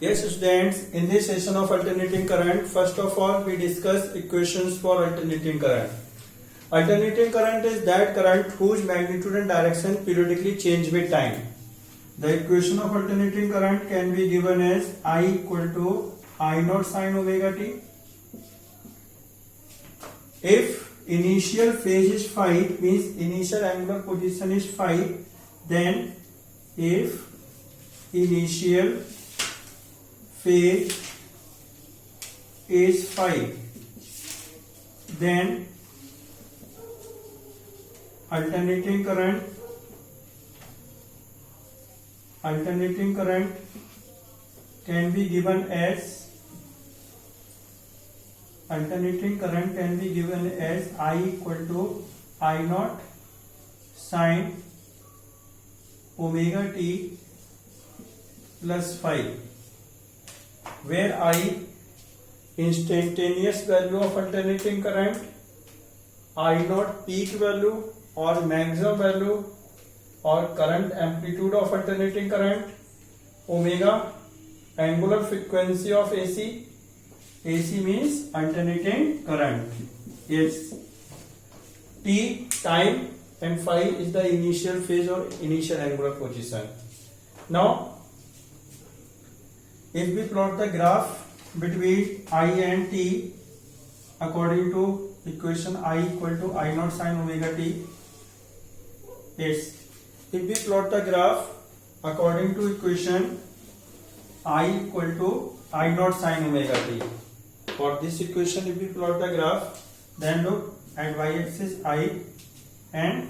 Yes, students, in this session of alternating current, first of all, we discuss equations for alternating current. Alternating current is that current whose magnitude and direction periodically change with time. The equation of alternating current can be given as I equal to I naught sin omega t. If initial phase is phi, means initial angular position is phi, then if initial phase is phi, then alternating current can be given as I equal to I naught sin omega t plus phi, where I instantaneous value of alternating current, I naught peak value or maximum value or current amplitude of alternating current, omega angular frequency of AC means alternating current, yes, T time, and phi is the initial phase or initial angular position. Now if we plot the graph between I and T according to equation I equal to I naught sin omega t, yes, if we plot the graph according to equation I equal to I naught sin omega t, for this equation if we plot the graph, then look at y-axis I and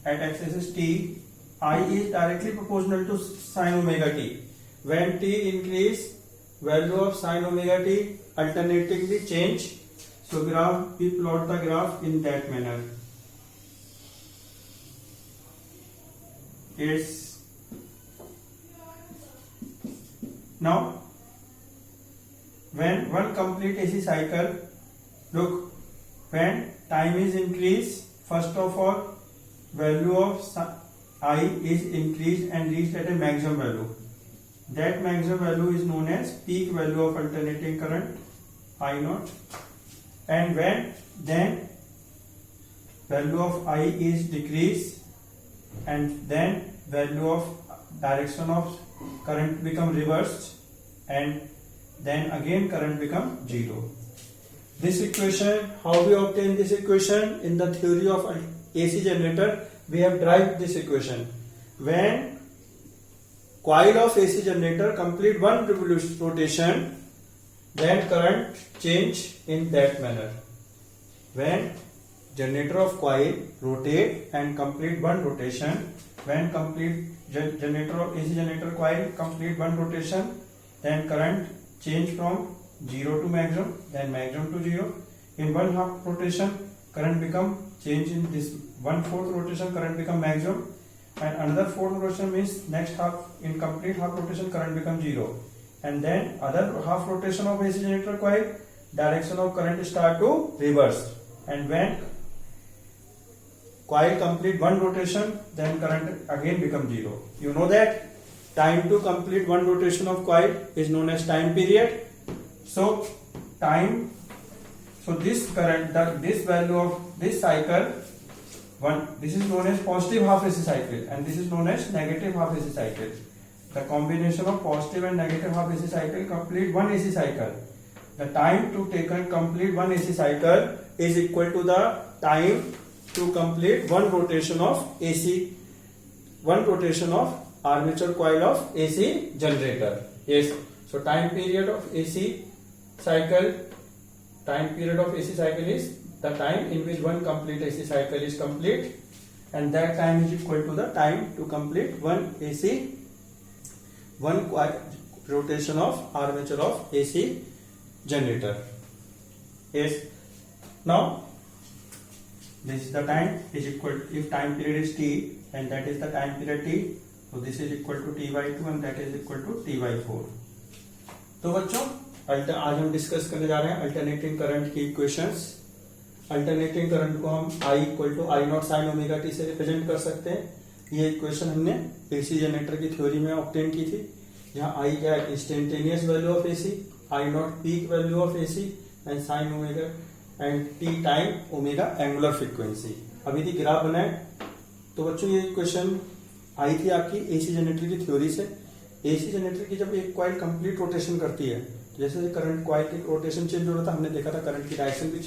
at x-axis t, I is directly proportional to sin omega t. When t increase, value of sin omega t alternatingly change. So graph, we plot the graph in that manner. Yes. Now when one complete AC cycle, look, when time is increased, first of all value of I is increased and reached at a maximum value. That maximum value is known as peak value of alternating current, I naught. And when then value of I is decreased, and then value of direction of current become reversed, and then again current become 0. This equation, how we obtain this equation? In the theory of AC generator, we have derived this equation. When coil of AC generator complete one rotation, then current change in that manner. When generator of coil rotate and complete one rotation, when complete generator of AC generator coil complete one rotation, then current change from 0 to maximum, then maximum to 0. In one half rotation, current become change in this 1/4 rotation, current become maximum, and another 4th rotation means next half, in complete half rotation current become 0, and then other half rotation of AC generator coil, direction of current start to reverse, and when coil complete one rotation, then current again become 0. You know that time to complete one rotation of coil is known as time period. So this current, this value of this cycle, this is known as positive half AC cycle and this is known as negative half AC cycle. The combination of positive and negative half AC cycle complete one AC cycle. The time to take and complete one AC cycle is equal to the time to complete one rotation of AC, one rotation of armature coil of AC generator. Yes. So time period of AC cycle, is the time in which one complete AC cycle is complete, and that time is equal to the time to complete one rotation of armature of AC generator. Yes. Now this is the time is equal, if time period is t and that is the time period t, so this is equal to t by 2 and that is equal to t by 4. तो बच्चों आज हम discuss करने जा रहे हैं alternating current की equations. Alternating current को हम I equal to I naught sine omega t से रिप्रेजेंट कर सकते हैं। ये इक्वेशन हमने एसी जनरेटर की थ्योरी में ऑब्टेन की थी। यहाँ आई क्या है, instantaneous value of AC, I naught peak value of AC, and sine omega, and t time omega angular frequency. अभी यदि ग्राफ बनाए तो बच्चों ये क्वेश्चन आई थी आपकी एसी जनरेटर की थ्योरी से। एसी जनरेटर की जब एक कॉइल कंप्लीट रोटेशन करती है, जैसे करंट कॉइल की रोटेशन चेंज हो रहा था, हमने देखा था करंट की डायरेक्शन भी,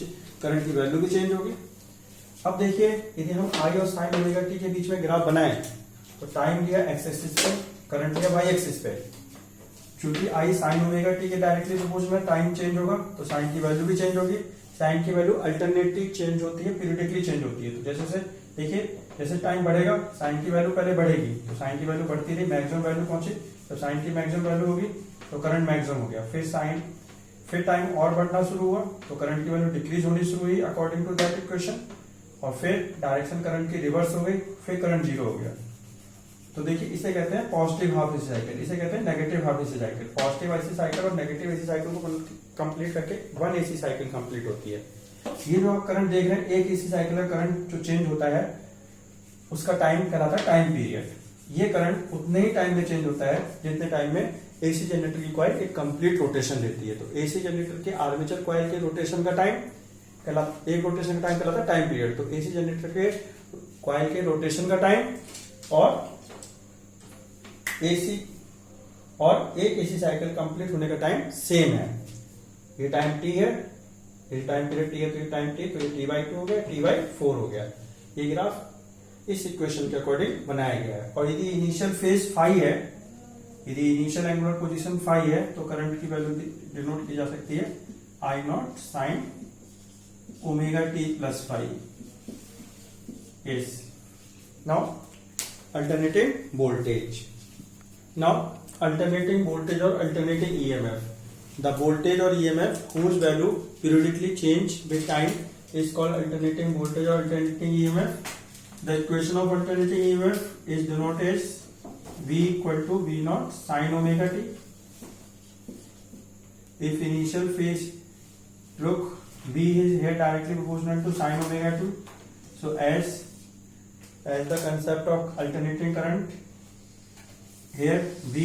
करंट की वैल्यू भी चेंज होगी। अब देखिए यदि हम आई और साइन ओमेगा टी के बीच में ग्राफ बनाए तो टाइम लिया एक्स एक्सिस पे, करंट लिया वाई एक्सिस पे। क्योंकि आई साइन ओमेगा टी के डायरेक्टली प्रोपोर्शनल में टाइम चेंज होगा तो साइन की वैल्यू भी चेंज होगी। साइन की वैल्यू अल्टरनेटली चेंज होती है, पीरियडिकली चेंज होती है। तो जैसे देखिए जैसे टाइम बढ़ेगा साइन की वैल्यू पहले बढ़ेगी, तो साइन की वैल्यू बढ़ती रही, मैक्सिमम वैल्यू पहुंची, तो साइन की मैक्सिमम वैल्यू होगी तो करंट मैक्सिमम हो गया। फिर टाइम और बढ़ना शुरू हुआ तो करंट की वैल्यू डिक्रीज होनी शुरू हुई अकॉर्डिंग टू दैट इक्वेशन, और फिर डायरेक्शन करंट की रिवर्स हो गई, फिर करंट जीरो हो गया। तो देखिए इसे कहते हैं पॉजिटिव हाफ एसी साइकिल, इसे कहते हैं negative half AC cycle. Positive AC cycle और नेगेटिव एसी साइकिल को कंप्लीट करके वन एसी साइकिल कंप्लीट होती है। ये जो आप करंट देख रहे हैं, एक एसी साइकिल का करंट जो चेंज होता है उसका टाइम कहलाता है टाइम पीरियड। ये करंट उतने ही टाइम में चेंज होता है जितने टाइम में एसी जनरेटर की कॉइल एक कंप्लीट रोटेशन लेती है। तो एसी जनरेटर के आर्मेचर कॉइल के रोटेशन का टाइम एक रोटेशन का टाइम कहलाता है टाइम पीरियड। तो एसी जनरेटर के कॉइल के रोटेशन का टाइम और एक एसी साइकिल कंप्लीट होने का टाइम सेम है। ये टाइम टी है, ये टाइम पीरियड टी है, तो ये टाइम टी, तो ये t/2 हो गया, t/4 हो गया। ये ग्राफ इस इक्वेशन के अकॉर्डिंग बनाया गया है। और यदि इनिशियल फेज फाई है, यदि इनिशियल एंगुलर पोजीशन फाई है, तो करंट की वैल्यू डिनोट की जा सकती है I naught sine omega T plus phi. Yes, now alternating voltage. Now alternating voltage or alternating EMF. The voltage or EMF whose value periodically change with time is called alternating voltage or alternating EMF. The equation of alternating EMF is denoted as V equal to V naught sin omega t. If initial phase, look, V is here directly proportional to sin omega t. So as the concept of alternating current, here V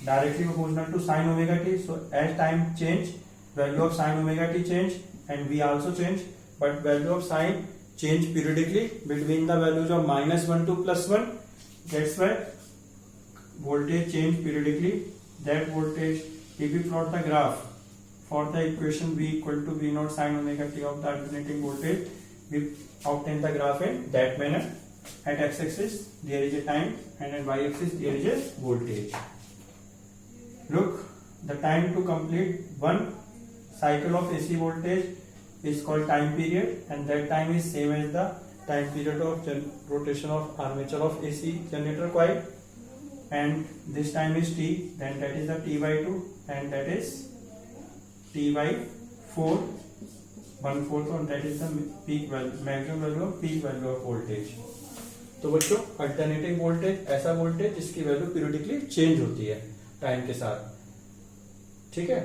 directly proportional to sin omega t. So as time change, value of sin omega t change and V also change, but value of sin change periodically between the values of -1 to +1. That's why voltage change periodically. That voltage, if we plot the graph for the equation V equal to V naught sin omega t of the alternating voltage, we obtain the graph in that manner. At x-axis there is a time and at y-axis there is a voltage. Look, the time to complete one cycle of AC voltage is called time period, and that time is same as the time period of rotation of armature of AC generator coil, and this time is t, then that is the t/2 and that is t/4, 1/4, and that is the peak value, maximum value of peak value of voltage. तो बच्चों alternating voltage ऐसा voltage जिसकी value periodically change होती है time के साथ, ठीक है।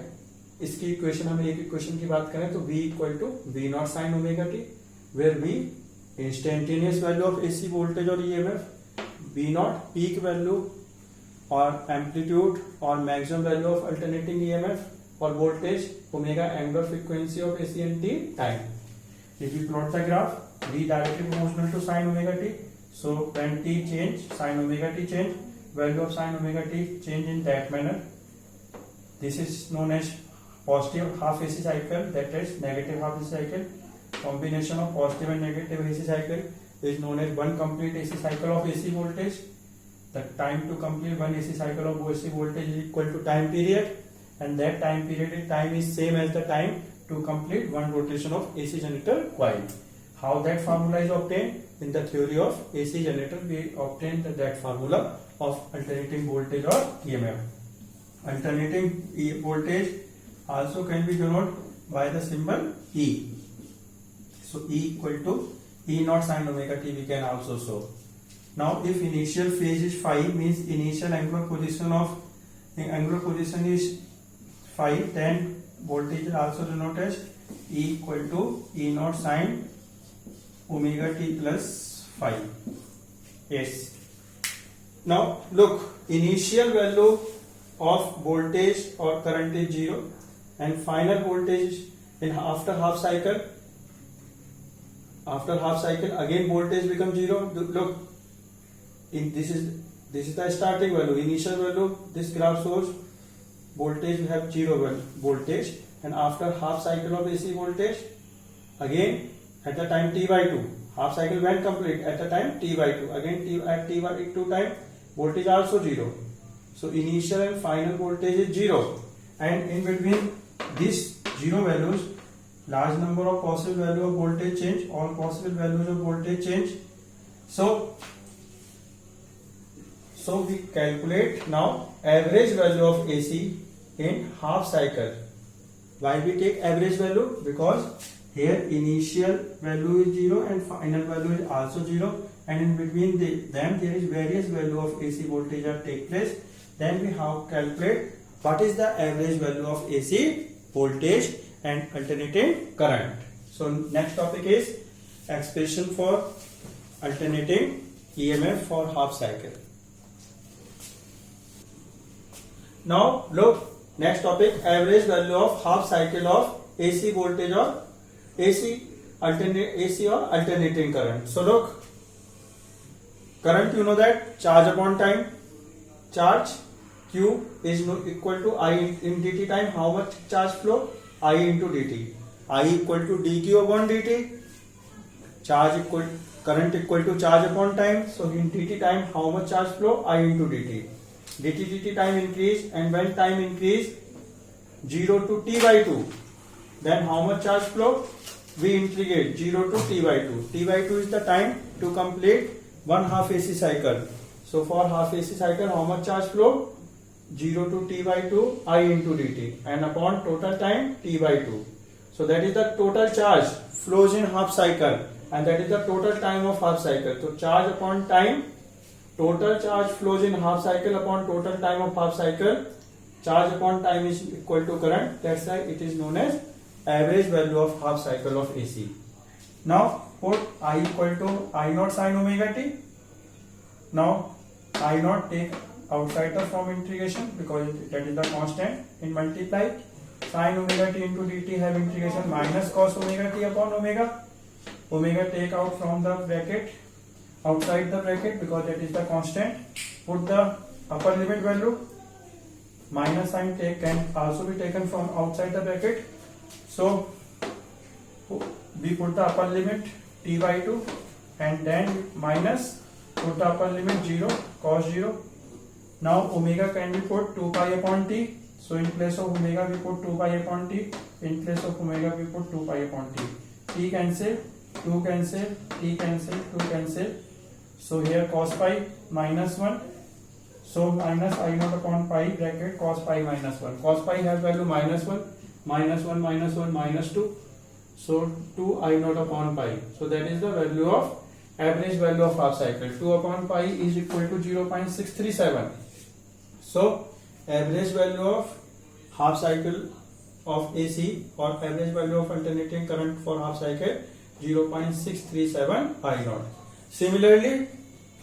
इसकी इक्वेशन, हम एक इक्वेशन की बात करें तो V equal to V naught sine omega t, where V instantaneous value of AC voltage और EMF, V naught peak value और एम्पलीट्यूड और maximum value of alternating EMF, और voltage omega angular frequency of AC and T time. If you plot the graph, V directly proportional to sine omega t. So when t change, sin omega t change, value of sin omega t change in that manner. This is known as positive half AC cycle, that is negative half AC cycle. Combination of positive and negative AC cycle is known as one complete AC cycle of AC voltage. The time to complete one AC cycle of AC voltage is equal to time period, and that time period time is same as the time to complete one rotation of AC generator coil. How that formula is obtained? In the theory of AC generator, we obtained that formula of alternating voltage or EMF. Alternating voltage also can be denoted by the symbol E. So E equal to E naught sin omega t we can also show. Now if initial phase is phi, means initial angular position is phi, then voltage is also denoted as E equal to E naught sin omega t plus phi. Yes. Now look, initial value of voltage or current is 0, and final voltage in after half cycle. After half cycle again voltage becomes 0. Look, this is the starting value, initial value. This graph shows voltage we have 0 voltage, and after half cycle of AC voltage, again at the time t by 2, half cycle when complete, at the time t by 2, again at t by 2 time voltage also 0. So initial and final voltage is 0, and in between these 0 values, large number of possible value of voltage change, all possible values of voltage change. So we calculate now average value of AC in half cycle. Why we take average value? Because here initial value is 0 and final value is also 0, and in between them there is various value of AC voltage that take place. Then we have calculate what is the average value of AC voltage and alternating current. So next topic is expression for alternating EMF for half cycle. Now look, next topic, average value of half cycle of AC voltage or AC or alternating current. So look, current, you know that charge upon time, charge Q is equal to I in dt time. How much charge flow? I into dt. I equal to dq upon dt. Charge equal, current equal to charge upon time. So in dt time, how much charge flow? I into dt. dt time increase, and when time increase 0 to t by 2, then how much charge flow? We integrate 0 to t by 2. T by 2 is the time to complete one half AC cycle. So for half AC cycle, how much charge flow? 0 to t by 2 I into dt, and upon total time t by 2. So that is the total charge flows in half cycle, and that is the total time of half cycle. So charge upon time, total charge flows in half cycle upon total time of half cycle. Charge upon time is equal to current. That's why it is known as average value of half cycle of AC. Now put I equal to I naught sin omega t. Now I naught take outside from integration because that is the constant, in multiply sin omega t into dt, have integration minus cos omega t upon omega. Omega take out from the bracket, outside the bracket because that is the constant. Put the upper limit value. Minus sign can also be taken from outside the bracket. So we put the upper limit t by 2, and then minus, put the upper limit 0, cos 0. Now omega can be put 2 pi upon t. So in place of omega we put 2 pi upon t. In place of omega we put 2 pi upon t. T cancel, 2 cancel, t cancel, 2 cancel. So here cos pi minus 1. So minus I naught upon pi bracket cos pi minus 1. Cos pi has value minus 1, minus 1, minus 1, minus 2. So 2 I naught upon pi. So that is the value of average value of half cycle. 2 upon pi is equal to 0.637. So average value of half cycle of AC or average value of alternating current for half cycle 0.637 I naught. Similarly,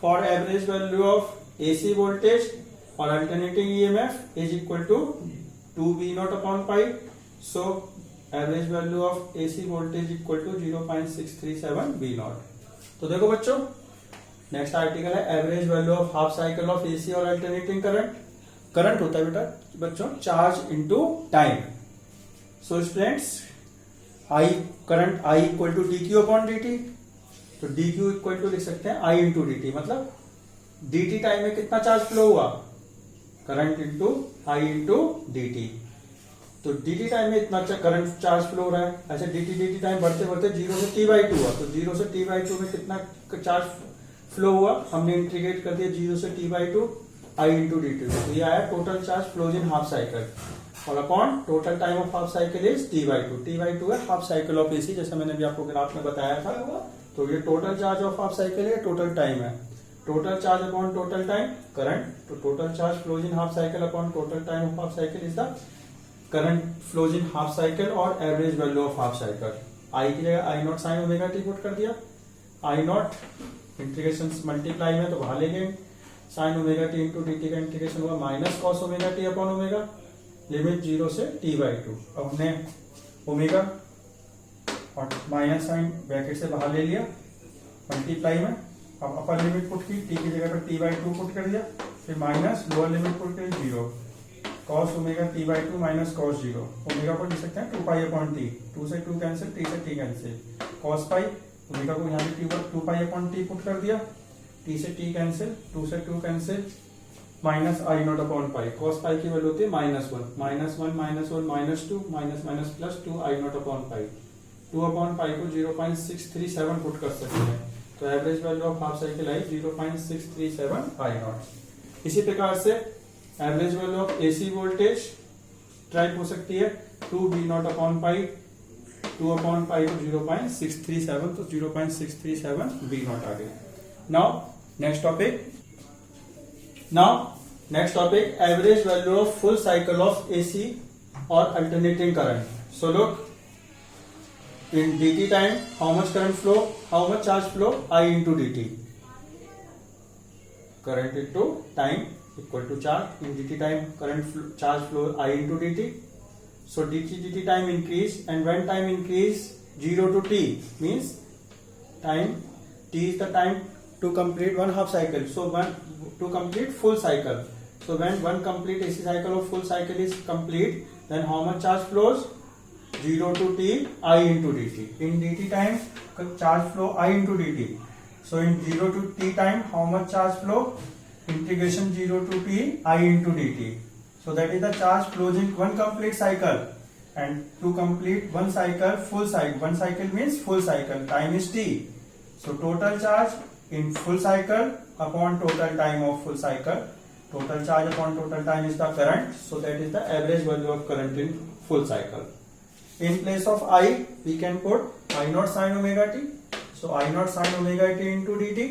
for average value of AC voltage or alternating EMF is equal to 2 V naught upon pi. So average value of AC voltage equal to 0.637 V naught. तो देखो बच्चों, next article है average value of half cycle of AC और alternating current. Current होता है बेटा बच्चों charge into time. So students, I current I equal to d q upon d T. तो डी क्यू इक्वल टू लिख सकते हैं आई इंटू डी टी. मतलब डी टी टाइम में कितना चार्ज फ्लो हुआ? Current into I into D T. तो d t time में इतना करंट चार्ज फ्लो हो रहा है. अच्छा डी टी टाइम बढ़ते बढ़ते 0 से टी बाई 2 हुआ. तो 0 से टी बाई 2 में कितना चार्ज फ्लो हुआ? हमने इंटीग्रेट कर दिया 0 से T by 2 I into D T. तो ये आया total charge flows in half cycle और upon total time of half cycle is T by 2. T by 2 है हाफ साइकिल ऑफ एसी, जैसे मैंने भी आपको ग्राफ में बताया था. तो ये total charge of half cycle है, टोटल टाइम है. Total charge upon total time current. तो total charge flows in half cycle upon total time of half cycle is the current flows in half cycle और average value of half cycle. I की जगह I naught sine omega T put कर दिया. आई not integration multiply में तो बाहर ले गए. Sign omega T into D T का इंटीग्रेशन हुआ minus cos omega T upon omega, limit 0 से t/2। अब हमने ओमेगा और माइनस साइन ब्रैकेट से बाहर ले लिया मल्टीप्लाई में। अब अपर लिमिट पुट की, t की जगह पर t/2 पुट कर दिया, फिर माइनस लोअर लिमिट पुट कर 0, cos omega t/2 minus cos 0। Omega को लिख सकते हैं 2 पाई अपॉन टी, 2 से 2 कैंसिल, t से t कैंसिल, cos पाई, ओमेगा को यहाँ पे 2 पाई अपॉन टी पुट कर दिया, t से t कैंसिल, 2 से 2 कैंसिल, minus I naught upon pi, cos pi की वैल्यू होती है -1, -2 minus minus plus 2 I naught upon pi, 2 upon pi को 0.637 पुट कर सकते हैं, तो average value of half cycle I 0.637 I naught. इसी प्रकार से average value of AC voltage ट्राइप हो सकती है 2 B naught upon pi, 2 upon pi को 0.637, तो 0.637 बी नॉट आ गया। Now next topic average value of full cycle of AC और alternating current. So look in dt time how much current flow, how much charge flow, I into dt, current into time equal to charge, in dt time current charge flow I into dt, so dt time increase, and when time increase 0 to t means time, t is the time to complete one half cycle, so to complete full cycle, so when one complete AC cycle of full cycle is complete, then how much charge flows, 0 to t I into dt, in dt time charge flow I into dt, so in 0 to t time how much charge flow, integration 0 to t I into dt, so that is the charge flows in one complete cycle, and to complete one cycle, full cycle, one cycle means full cycle, time is t, so total charge in full cycle upon total time of full cycle, total charge upon total time is the current, so that is the average value of current in full cycle. In place of I, we can put I naught sin omega t, so I naught sin omega t into dt,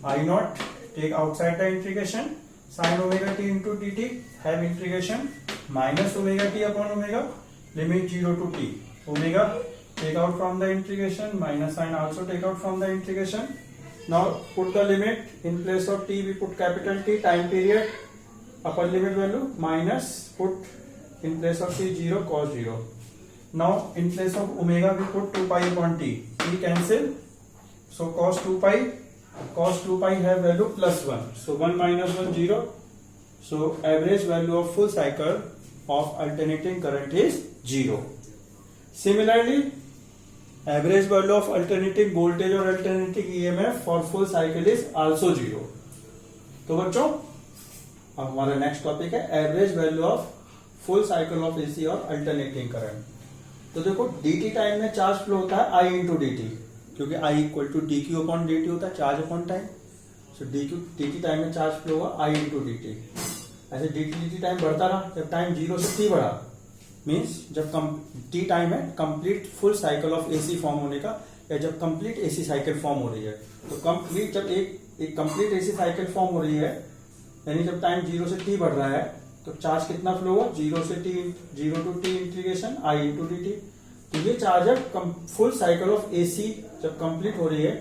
I naught take outside the integration, sin omega t into dt, have integration minus omega t upon omega, limit 0 to t, omega take out from the integration, minus sign also take out from the integration. Now put the limit, in place of t we put capital T, time period, upper limit value, minus put in place of t 0, cos 0. Now in place of omega we put 2 pi upon t, t cancel, so cos 2 pi have value +1, so 1 minus 1 0, so average value of full cycle of alternating current is 0. Similarly, average value of alternating voltage or alternating EMF for full cycle is also 0. तो बच्चों अब हमारा next topic है average value of full cycle of AC और alternating current. तो देखो dt time में charge flow होता है I इंटू dt, क्योंकि I equal to dq upon dt होता है, charge upon time, so dt time में चार्ज फ्लो हुआ I इंटू dt। ऐसे dt टाइम बढ़ता रहा, जब टाइम 0 से t बढ़ा मीन्स जब t टाइम है complete full cycle of AC form होने का, या जब कंप्लीट एसी साइकिल फॉर्म हो रही है, तो कंप्लीट जब एक कंप्लीट एसी साइकिल फॉर्म हो रही है, यानी जब टाइम 0 से t बढ़ रहा है, तो चार्ज कितना फ्लो हुआ, 0 to t integration I into dt। तो ये चार्ज है फुल साइकिल ऑफ एसी जब कंप्लीट हो रही है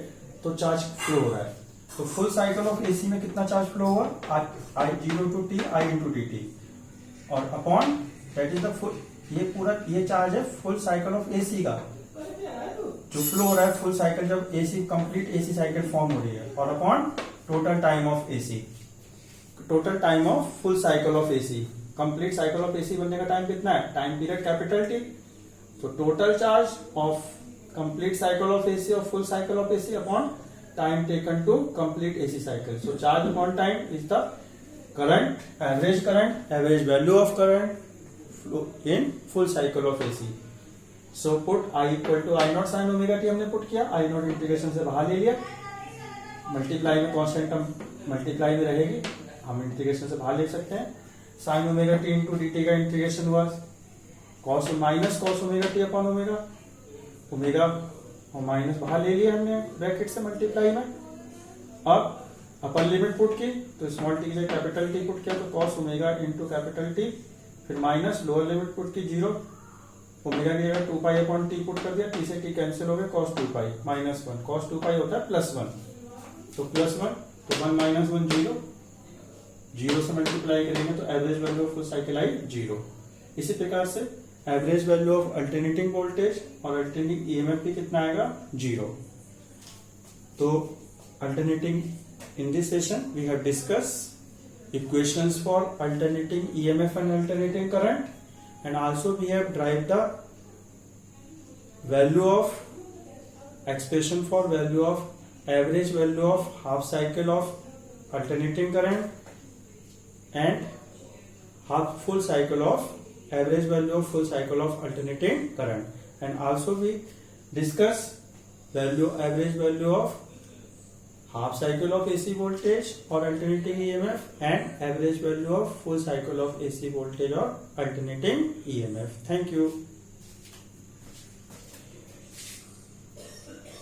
तो चार्ज फ्लो हो रहा है। तो फुल साइकिल ऑफ एसी में कितना चार्ज फ्लो हुआ, I 0 to t I into dt, और upon that is the full, ये चार्ज है फुल साइकिल ऑफ एसी का जो फ्लो हो रहा है फुल साइकिल जब AC complete AC cycle form हो रही है, और upon total time of AC, total time of full cycle of AC, complete cycle of AC बनने का टाइम कितना है, टाइम पीरियड कैपिटल टी, तो total charge of complete cycle of AC और full cycle of AC upon time taken to complete AC cycle, so charge upon time is the current, average value of current in full cycle of AC. So put I equal to I naught sin omega t हमने put किया, I naught integration से बाहर ले लिया, multiply में constant term multiply में रहेगी, हम इंटीग्रेशन से बाहर ले सकते हैं, sin omega t into dt का इंटीग्रेशन हुआ cos minus cos omega t upon omega, omega और माइनस बाहर ले लिया हमने ब्रैकेट से मल्टीप्लाई में। अब अपर लिमिट पुट की तो स्मॉल टी से कैपिटल टी पुट किया, तो cos omega into capital T, फिर माइनस लोअर लिमिट पुट की 0, ओमेगा की जगह 2 पाई अपॉन टी पुट कर दिया, टी से टी कैंसिल हो गया, cos 2 pi minus 1, cos 2 pi होता है +1, तो +1, तो 1 माइनस 1 जीरो, जीरो से मल्टीप्लाई करेंगे तो average value of full cycle I zero. इसी प्रकार से average value of alternating voltage और अल्टरनेटिंग ईएमएफ भी कितना आएगा, जीरो। तो alternating in this session we have discuss equations for alternating EMF and alternating current, and also we have derived the value of expression for value of average value of half cycle of alternating current and half full cycle of average value of full cycle of alternating current, and also we discuss average value of half cycle of AC voltage or alternating EMF and average value of full cycle of AC voltage or alternating EMF. Thank you.